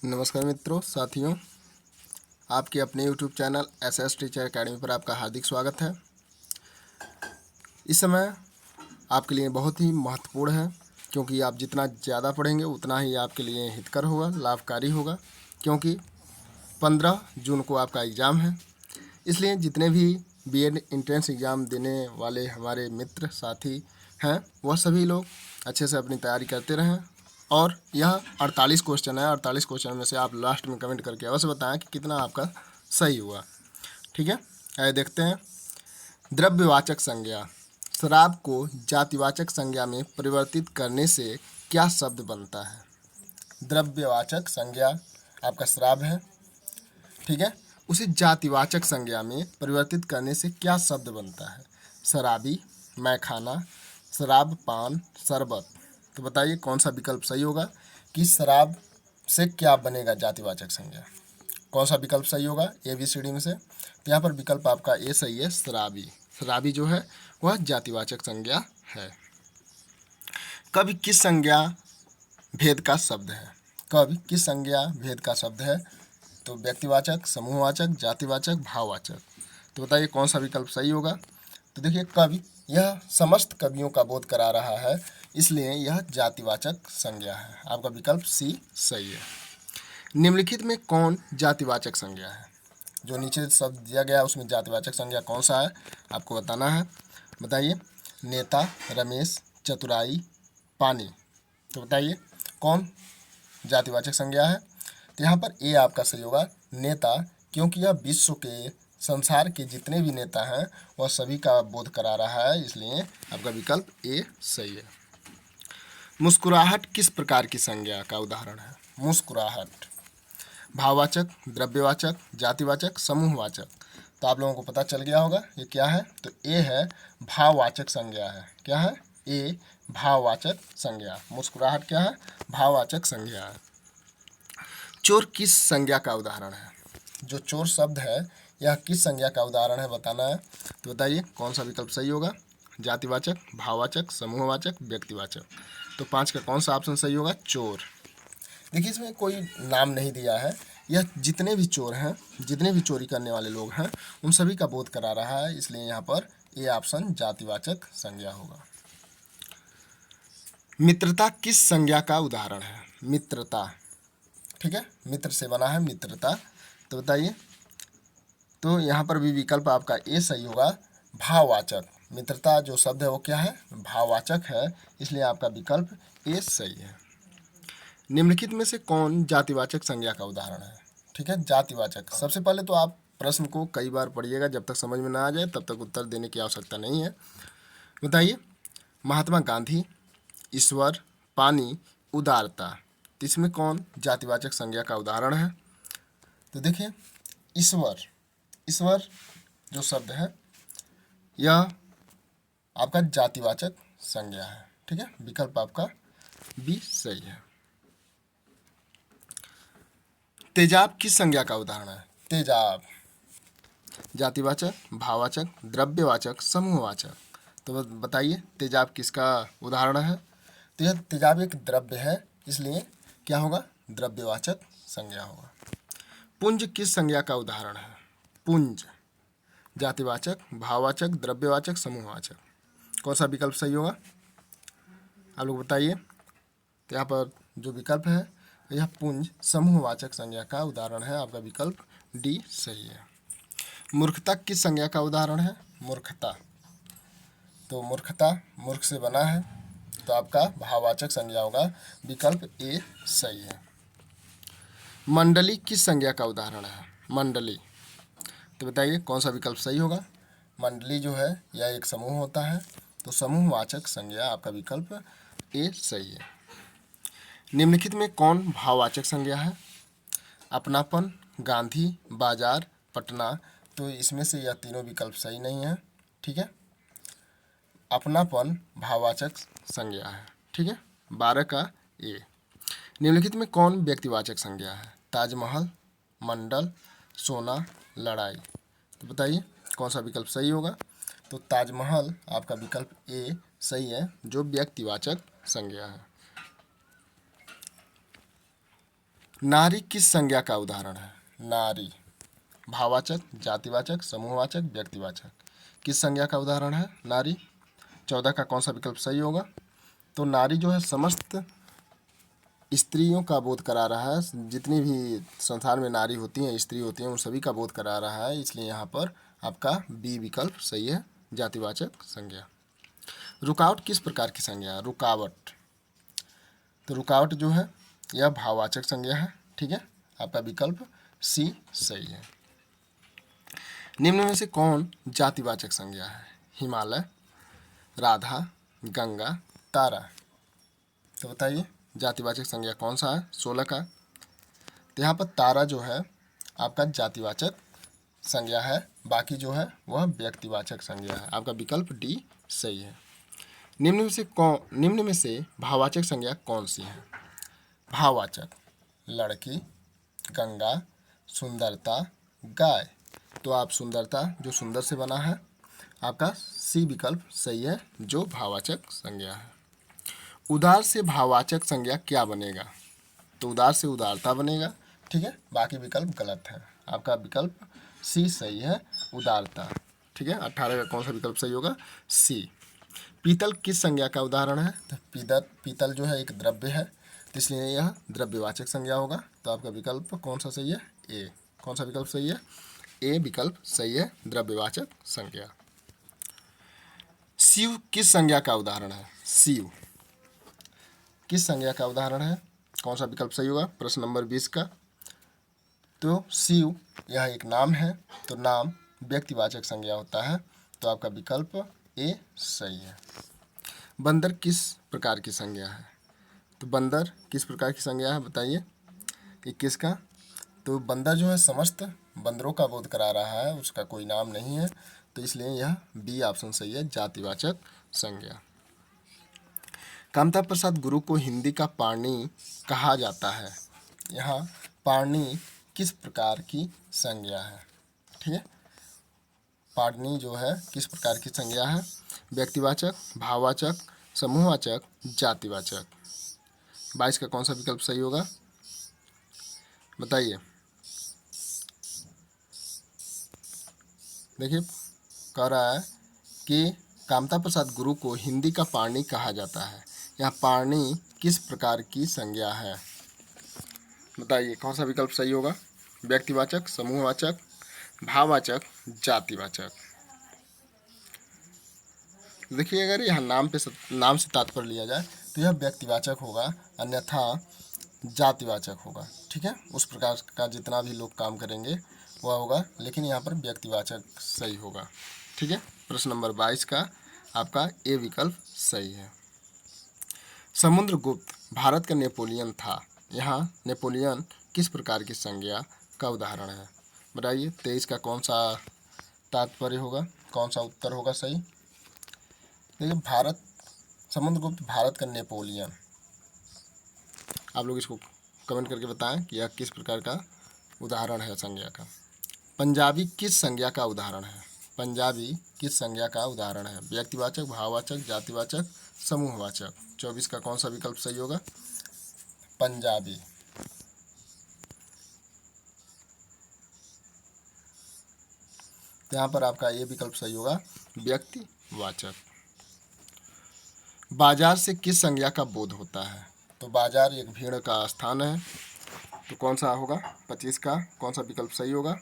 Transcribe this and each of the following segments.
नमस्कार मित्रों, साथियों, आपके अपने YouTube channel SS teacher academy पर आपका हार्दिक स्वागत है। इस समय आपके लिए बहुत ही महत्वपूर्ण है, क्योंकि आप जितना ज़्यादा पढ़ेंगे उतना ही आपके लिए हितकर होगा, लाभकारी होगा। क्योंकि 15 जून को आपका एग्ज़ाम है, इसलिए जितने भी बीएड एंट्रेंस एग्ज़ाम देने वाले हमारे मित्र साथी हैं, वह सभी लोग अच्छे से अपनी तैयारी करते रहें। और यह 48 क्वेश्चन है। 48 क्वेश्चन में से आप लास्ट में कमेंट करके अवश्य बताएं कि कितना आपका सही हुआ। ठीक है, आइए देखते हैं। द्रव्यवाचक संज्ञा। शराब को जातिवाचक संज्ञा में परिवर्तित करने से क्या शब्द बनता है? द्रव्यवाचक संज्ञा आपका शराब है, ठीक है, उसे जातिवाचक संज्ञा में परिवर्तित करने से क्या शब्द बनता है? शराबी, मैखाना, शराब पान, शरबत। तो बताइए कौन सा विकल्प सही होगा कि शराब से क्या बनेगा जातिवाचक संज्ञा? कौन सा विकल्प सही होगा ABCD में से? तो यहाँ पर विकल्प आपका ए सही है, शराबी। शराबी जो है वह जातिवाचक संज्ञा है। कवि किस संज्ञा भेद का शब्द है? कवि किस संज्ञा भेद का शब्द है? तो व्यक्तिवाचक, समूहवाचक, जातिवाचक, भाववाचक। तो बताइए कौन सा विकल्प सही होगा? तो देखिए, कवि यह समस्त कवियों का बोध करा रहा है, इसलिए यह जातिवाचक संज्ञा है। आपका विकल्प सी सही है। निम्नलिखित में कौन जातिवाचक संज्ञा है? जो नीचे शब्द दिया गया उसमें जातिवाचक संज्ञा कौन सा है आपको बताना है। बताइए। नेता, रमेश, चतुराई, पानी। तो बताइए कौन जातिवाचक संज्ञा है? तो यहाँ पर ए आपका सही होगा, नेता, क्योंकि यह विश्व के, संसार के जितने भी नेता हैं वह सभी का बोध करा रहा है, इसलिए आपका विकल्प ए सही है। मुस्कुराहट किस प्रकार की संज्ञा का उदाहरण है? मुस्कुराहट भाववाचक, द्रव्यवाचक, जातिवाचक, समूहवाचक। तो आप लोगों को पता चल गया होगा ये क्या है। तो ए है, भाववाचक संज्ञा है। क्या है? ए भाववाचक संज्ञा। मुस्कुराहट क्या है? भाववाचक संज्ञा है। चोर किस संज्ञा का उदाहरण है? जो चोर शब्द है यह किस संज्ञा का उदाहरण है बताना है। तो बताइए कौन सा विकल्प सही होगा? जातिवाचक, भाववाचक, समूहवाचक, व्यक्तिवाचक। तो 5 का कौन सा ऑप्शन सही होगा? चोर। देखिए, इसमें कोई नाम नहीं दिया है, यह जितने भी चोर हैं, जितने भी चोरी करने वाले लोग हैं, उन सभी का बोध करा रहा है, इसलिए यहाँ पर ए ऑप्शन जातिवाचक संज्ञा होगा। मित्रता किस संज्ञा का उदाहरण है? मित्रता, ठीक है, मित्र से बना है मित्रता। तो बताइए। तो यहाँ पर भी विकल्प आपका ए सही होगा, भाववाचक। मित्रता जो शब्द है वो क्या है? भाववाचक है, इसलिए आपका विकल्प ए सही है। निम्नलिखित में से कौन जातिवाचक संज्ञा का उदाहरण है? ठीक है, जातिवाचक। सबसे पहले तो आप प्रश्न को कई बार पढ़िएगा, जब तक समझ में ना आ जाए तब तक उत्तर देने की आवश्यकता नहीं है। बताइए। महात्मा गांधी, ईश्वर, पानी, उदारता। तो इसमें कौन जातिवाचक संज्ञा का उदाहरण है? तो देखिए, ईश्वर, ईश्वर जो शब्द है यह आपका जातिवाचक संज्ञा है। ठीक है, विकल्प आपका बी सही है। तेजाब किस संज्ञा का उदाहरण है? तेजाब जातिवाचक, भाववाचक, द्रव्यवाचक, समूहवाचक। तो बताइए तेजाब किसका उदाहरण है? तो यह तेजाब एक द्रव्य है, इसलिए क्या होगा? द्रव्यवाचक संज्ञा होगा। पुंज किस संज्ञा का उदाहरण है? पुंज जातिवाचक, भाववाचक, द्रव्यवाचक, समूहवाचक। कौन सा विकल्प सही होगा आप लोग बताइए। तो यहाँ पर जो विकल्प है यह पुंज समूहवाचक संज्ञा का उदाहरण है, आपका विकल्प डी सही है। मूर्खता किस संज्ञा का उदाहरण है? मूर्खता, तो मूर्खता मूर्ख से बना है, तो आपका भाववाचक संज्ञा होगा, विकल्प ए सही है। मंडली किस संज्ञा का उदाहरण है? मंडली, तो बताइए कौन सा विकल्प सही होगा? मंडली जो है यह एक समूह होता है, तो समूहवाचक संज्ञा, आपका विकल्प ए सही है। निम्नलिखित में कौन भाववाचक संज्ञा है? अपनापन, गांधी, बाजार, पटना। तो इसमें से यह तीनों विकल्प सही नहीं है। ठीक है, अपनापन भाववाचक संज्ञा है। ठीक है, 12 का ए। निम्नलिखित में कौन व्यक्तिवाचक संज्ञा है? ताजमहल, मंडल, सोना, लड़ाई। तो बताइए कौन सा विकल्प सही होगा? तो ताजमहल आपका विकल्प ए सही है, जो व्यक्तिवाचक संज्ञा है। नारी किस संज्ञा का उदाहरण है? नारी भाववाचक, जातिवाचक, समूहवाचक, व्यक्तिवाचक। किस संज्ञा का उदाहरण है नारी? 14 का कौन सा विकल्प सही होगा? तो नारी जो है समस्त स्त्रियों का बोध करा रहा है। जितनी भी संसार में नारी होती हैं, स्त्री होती हैं, उन सभी का बोध करा रहा है। इसलिए यहाँ पर आपका बी विकल्प सही है, जातिवाचक संज्ञा। रुकावट किस प्रकार की संज्ञा है? रुकावट, तो रुकावट जो है यह भाववाचक संज्ञा है। ठीक है, आपका विकल्प सी सही है। निम्न में से कौन जातिवाचक संज्ञा है? हिमालय, राधा, गंगा, तारा। तो बताइए जातिवाचक संज्ञा कौन सा है? 16 का। तो यहाँ पर तारा जो है आपका जातिवाचक संज्ञा है, बाकी जो है वह व्यक्तिवाचक संज्ञा है। आपका विकल्प डी सही है। निम्न में से भाववाचक संज्ञा कौन सी है? भाववाचक, लड़की, गंगा, सुंदरता, गाय। तो आप सुंदरता जो सुंदर से बना है, आपका सी विकल्प सही है, जो भाववाचक संज्ञा है। उदार से भाववाचक संज्ञा क्या बनेगा? तो उदार से उदारता बनेगा। ठीक है, बाकी विकल्प गलत है। आपका विकल्प सी सही है, उदारता। ठीक है, 18 का कौन सा विकल्प सही होगा? सी। पीतल किस संज्ञा का उदाहरण है? तो पीतल जो है एक द्रव्य है, तो इसलिए यह द्रव्यवाचक संज्ञा होगा। तो आपका विकल्प कौन सा सही है? ए। कौन सा विकल्प सही है? ए विकल्प सही है, द्रव्यवाचक संज्ञा। शिव किस संज्ञा का उदाहरण है? शिव किस संज्ञा का उदाहरण है? कौन सा विकल्प सही होगा? प्रश्न नंबर 20 का। तो शिव यह एक नाम है, तो नाम व्यक्तिवाचक संज्ञा होता है। तो आपका विकल्प ए सही है। बंदर किस प्रकार की संज्ञा है? तो बंदर किस प्रकार की संज्ञा है बताइए? 21 का। तो बंदर जो है समस्त बंदरों का बोध करा रहा है, उसका कोई नाम नहीं है। तो इसलिए यह बी ऑप्शन सही है, जातिवाचक संज्ञा। कामता प्रसाद गुरु को हिंदी का पाणि कहा जाता है। यहाँ पाणि किस प्रकार की संज्ञा है? ठीक है, पाणि जो है किस प्रकार की संज्ञा है? व्यक्तिवाचक, भाववाचक, समूहवाचक, जातिवाचक। 22 का कौन सा विकल्प सही होगा बताइए? देखिए कह रहा है कि कामता प्रसाद गुरु को हिंदी का पाणि कहा जाता है। यहाँ पाणि किस प्रकार की संज्ञा है बताइए? कौन सा विकल्प सही होगा? व्यक्तिवाचक, समूहवाचक, भाववाचक, जातिवाचक। देखिए अगर यहाँ नाम से तात्पर्य लिया जाए तो यह व्यक्तिवाचक होगा, अन्यथा जातिवाचक होगा। ठीक है, उस प्रकार का जितना भी लोग काम करेंगे वह होगा, लेकिन यहाँ पर व्यक्तिवाचक सही होगा। ठीक है, प्रश्न नंबर 22 का आपका ए विकल्प सही है। समुद्रगुप्त भारत का नेपोलियन था। यहाँ नेपोलियन किस प्रकार की संज्ञा का उदाहरण है बताइए? 23 का कौन सा तात्पर्य होगा, कौन सा उत्तर होगा सही? देखिए समुद्रगुप्त भारत का नेपोलियन, आप लोग इसको कमेंट करके बताएं कि यह किस प्रकार का उदाहरण है संज्ञा का। पंजाबी किस संज्ञा का उदाहरण है? पंजाबी किस संज्ञा का उदाहरण है? व्यक्तिवाचक, भाववाचक, जातिवाचक, समूहवाचक। 24 का कौन सा विकल्प सही होगा? पंजाबी। तो यहाँ पर आपका ये विकल्प सही होगा, व्यक्तिवाचक। बाजार से किस संज्ञा का बोध होता है? तो बाजार एक भीड़ का स्थान है। तो कौन सा होगा? 25 का कौन सा विकल्प सही होगा?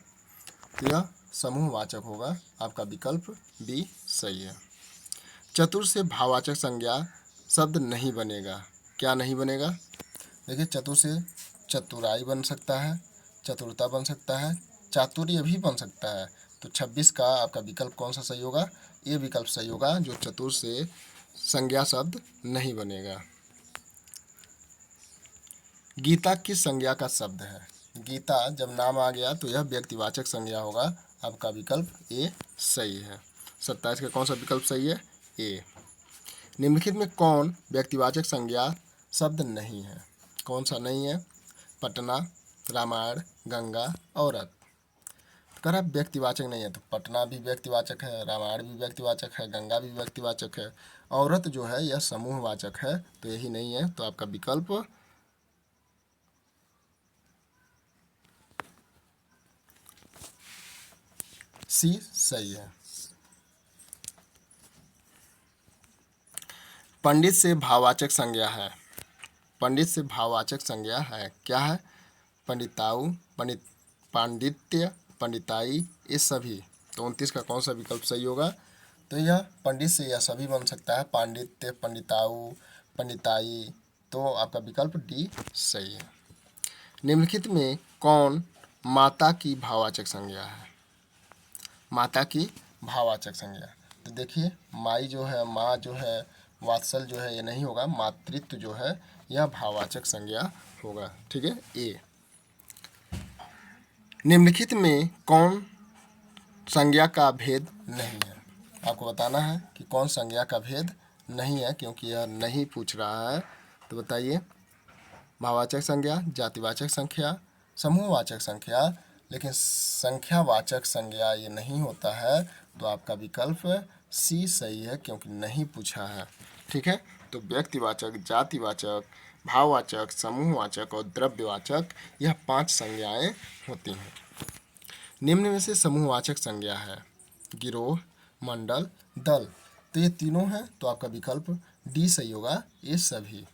तो यह समूहवाचक होगा। आपका विकल्प बी सही है। चतुर से भाववाचक संज्ञा शब्द नहीं बनेगा। क्या नहीं बनेगा? देखिए चतुर से चतुराई बन सकता है, चतुरता बन सकता है, चातुर्य भी बन सकता है। तो 26 का आपका विकल्प कौन सा सही होगा? ये विकल्प सही होगा, जो चतुर से संज्ञा शब्द नहीं बनेगा। गीता किस संज्ञा का शब्द है? गीता जब नाम आ गया तो यह व्यक्तिवाचक संज्ञा होगा। आपका विकल्प ए सही है। 27 का कौन सा विकल्प सही है? ए। निम्नलिखित में कौन व्यक्तिवाचक संज्ञा शब्द नहीं है? कौन सा नहीं है? पटना, रामायण, गंगा, औरत। कह व्यक्तिवाचक नहीं है, तो पटना भी व्यक्तिवाचक है, रामायण भी व्यक्तिवाचक है, गंगा भी व्यक्तिवाचक है, औरत जो है यह समूहवाचक है, तो यही नहीं है। तो आपका विकल्प सी सही है। पंडित से भाववाचक संज्ञा है। पंडित से भाववाचक संज्ञा है, क्या है? पंडिताऊ, पांडित्य, पंडिताई, ये सभी। तो 29 का कौन सा विकल्प सही होगा? तो यह पंडित से यह सभी बन सकता है, पांडित्य, पंडिताऊ, पंडिताई। तो आपका विकल्प डी सही है। निम्नलिखित में कौन माता की भाववाचक संज्ञा है? माता की भाववाचक संज्ञा, तो देखिए माई जो है, माँ जो है, वात्सल जो है, ये नहीं होगा। मातृत्व जो है यह भाववाचक संज्ञा होगा। ठीक है। ए, निम्नलिखित में कौन संज्ञा का भेद नहीं है? आपको बताना है कि कौन संज्ञा का भेद नहीं है, क्योंकि यह नहीं पूछ रहा है। तो बताइए, भाववाचक संज्ञा, जातिवाचक संख्या, समूहवाचक संख्या, लेकिन संख्यावाचक संज्ञा ये नहीं होता है। तो आपका विकल्प सी सही है, क्योंकि नहीं पूछा है। ठीक है। तो व्यक्तिवाचक, जातिवाचक, भाववाचक, समूहवाचक और द्रव्यवाचक, यह 5 संज्ञाएं होती हैं। निम्न में से समूहवाचक संज्ञा है गिरोह, मंडल, दल। तो ये तीनों हैं, तो आपका विकल्प डी सही होगा, ये सभी।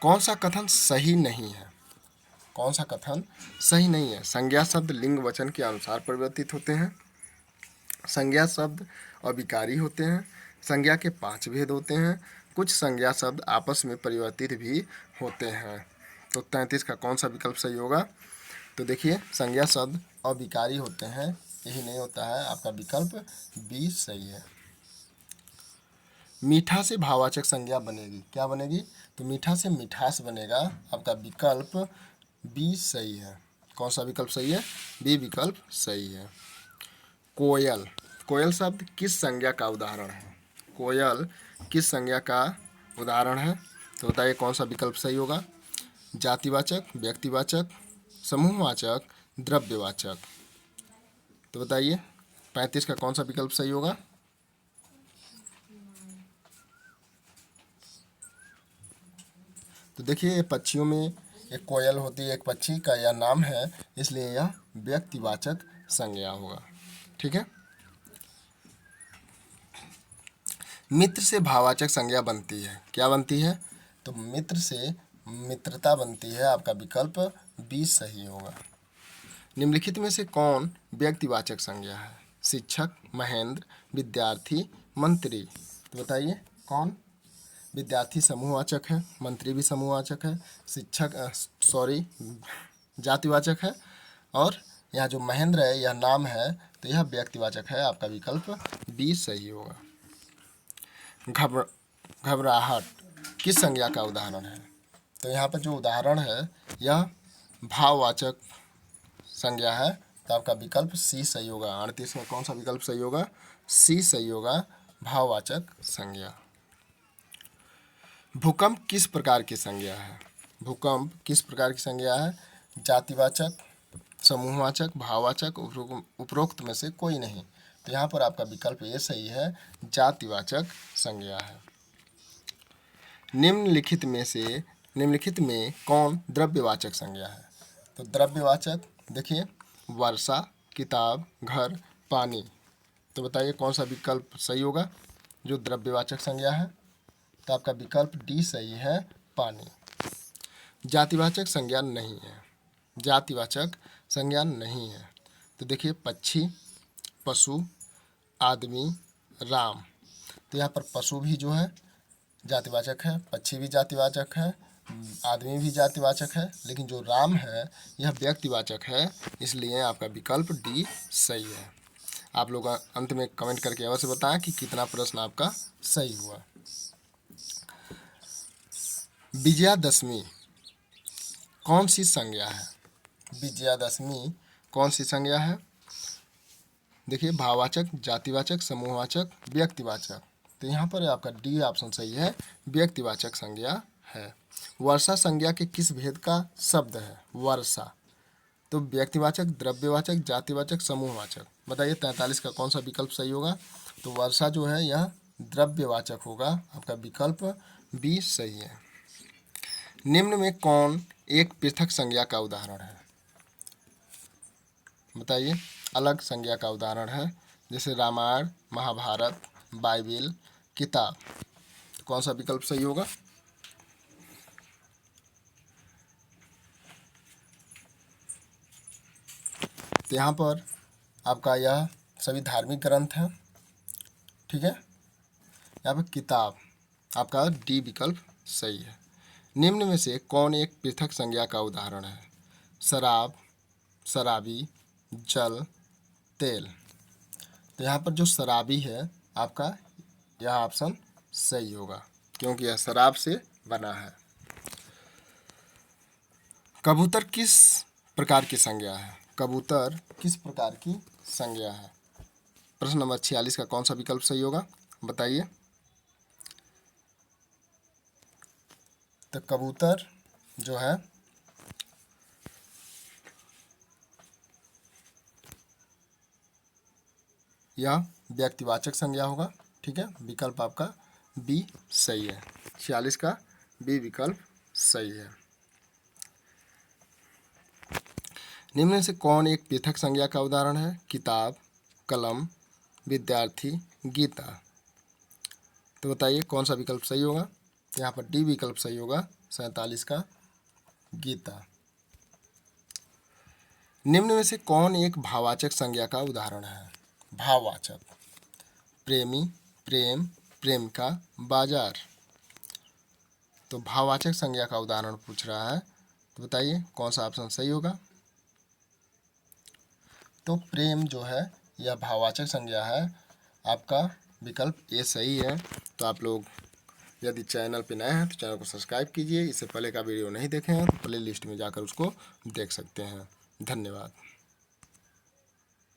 कौन सा कथन सही नहीं है? कौन सा कथन सही नहीं है? संज्ञा शब्द लिंग वचन के अनुसार परिवर्तित होते हैं। संज्ञा शब्द अविकारी होते हैं। संज्ञा के 5 भेद होते हैं। कुछ संज्ञा शब्द आपस में परिवर्तित भी होते हैं। तो 33 का कौन सा विकल्प सही होगा? तो देखिए, संज्ञा शब्द अविकारी होते हैं, यही नहीं होता है। आपका विकल्प बी सही है। मीठा से भाववाचक संज्ञा बनेगी, क्या बनेगी? तो मीठा से मिठास बनेगा। आपका विकल्प बी सही है। कौन सा विकल्प सही है? बी विकल्प सही है। कोयल, कोयल शब्द किस संज्ञा का उदाहरण है? कोयल किस संज्ञा का उदाहरण है? तो बताइए कौन सा विकल्प सही होगा? जातिवाचक, व्यक्तिवाचक, समूहवाचक, द्रव्यवाचक। तो बताइए 35 का कौन सा विकल्प सही होगा? तो देखिए, पक्षियों में एक कोयल होती है, एक पक्षी का यह नाम है, इसलिए यह व्यक्तिवाचक संज्ञा होगा। ठीक है। मित्र से भाववाचक संज्ञा बनती है, क्या बनती है? तो मित्र से मित्रता बनती है। आपका विकल्प बी सही होगा। निम्नलिखित में से कौन व्यक्तिवाचक संज्ञा है? शिक्षक, महेंद्र, विद्यार्थी, मंत्री। तो बताइए कौन? विद्यार्थी समूहवाचक है, मंत्री भी समूहवाचक है, शिक्षक जातिवाचक है, और यहाँ जो महेंद्र है यह नाम है, तो यह व्यक्तिवाचक है। आपका विकल्प बी सही होगा। घबराहट किस संज्ञा का उदाहरण है? तो यहाँ पर जो उदाहरण है यह भाववाचक संज्ञा है। तो आपका विकल्प सी सही होगा। 38 में कौन सा विकल्प सही होगा? सी सही होगा, भाववाचक संज्ञा। भूकंप किस प्रकार की संज्ञा है? भूकंप किस प्रकार की संज्ञा है? जातिवाचक, समूहवाचक, भाववाचक, उपरोक्त में से कोई नहीं। तो यहाँ पर आपका विकल्प ये सही है, जातिवाचक संज्ञा है। निम्नलिखित में कौन द्रव्यवाचक संज्ञा है? तो द्रव्यवाचक देखिए, वर्षा, किताब, घर, पानी। तो बताइए कौन सा विकल्प सही होगा जो द्रव्यवाचक संज्ञा है? तो आपका विकल्प डी सही है, पानी। जातिवाचक संज्ञा नहीं है, जातिवाचक संज्ञा नहीं है। तो देखिए, पक्षी, पशु, आदमी, राम। तो यहाँ पर पशु भी जो है जातिवाचक है, पक्षी भी जातिवाचक है, आदमी भी जातिवाचक है, लेकिन जो राम है यह व्यक्तिवाचक है, इसलिए आपका विकल्प डी सही है। आप लोग अंत में कमेंट करके अवश्य बताएं कि कितना प्रश्न आपका सही हुआ। विजयादशमी कौन सी संज्ञा है? विजयादशमी कौन सी संज्ञा है? देखिए, भाववाचक, जातिवाचक, समूहवाचक, व्यक्तिवाचक। तो यहाँ पर आपका डी ऑप्शन सही है, व्यक्तिवाचक संज्ञा है। वर्षा संज्ञा के किस भेद का शब्द है? वर्षा, तो व्यक्तिवाचक, द्रव्यवाचक, जातिवाचक, समूहवाचक। बताइए 43 का कौन सा विकल्प सही होगा? तो वर्षा जो है यह द्रव्यवाचक होगा। आपका विकल्प बी सही है। निम्न में कौन एक पृथक संज्ञा का उदाहरण है? बताइए। अलग संज्ञा का उदाहरण है, जैसे रामायण, महाभारत, बाइबिल, किताब। तो कौन सा विकल्प सही होगा? तो यहाँ पर आपका यह सभी धार्मिक ग्रंथ हैं, ठीक है। यहाँ पर किताब आपका डी विकल्प सही है। निम्न में से कौन एक पृथक संज्ञा का उदाहरण है? शराब, शराबी, जल, तेल। तो यहाँ पर जो शराबी है आपका यह ऑप्शन सही होगा, क्योंकि यह शराब से बना है। कबूतर किस प्रकार की संज्ञा है? कबूतर किस प्रकार की संज्ञा है? प्रश्न नंबर 46 का कौन सा विकल्प सही होगा, बताइए। तो कबूतर जो है यह व्यक्तिवाचक संज्ञा होगा, ठीक है। विकल्प आपका बी सही है। 46 का बी विकल्प सही है। निम्न में से कौन एक पृथक संज्ञा का उदाहरण है? किताब, कलम, विद्यार्थी, गीता। तो बताइए कौन सा विकल्प सही होगा? यहाँ पर डी विकल्प सही होगा, 47 का गीता। निम्न में से कौन एक भाववाचक संज्ञा का उदाहरण है? भाववाचक, प्रेमी, प्रेम, प्रेमिका, बाजार। तो भाववाचक संज्ञा का उदाहरण पूछ रहा है, तो बताइए कौन सा ऑप्शन सही होगा? तो प्रेम जो है यह भाववाचक संज्ञा है, आपका विकल्प ए सही है। तो आप लोग यदि चैनल पे नए हैं तो चैनल को सब्सक्राइब कीजिए। इससे पहले का वीडियो नहीं देखे हैं तो प्ले लिस्ट में जाकर उसको देख सकते हैं। धन्यवाद।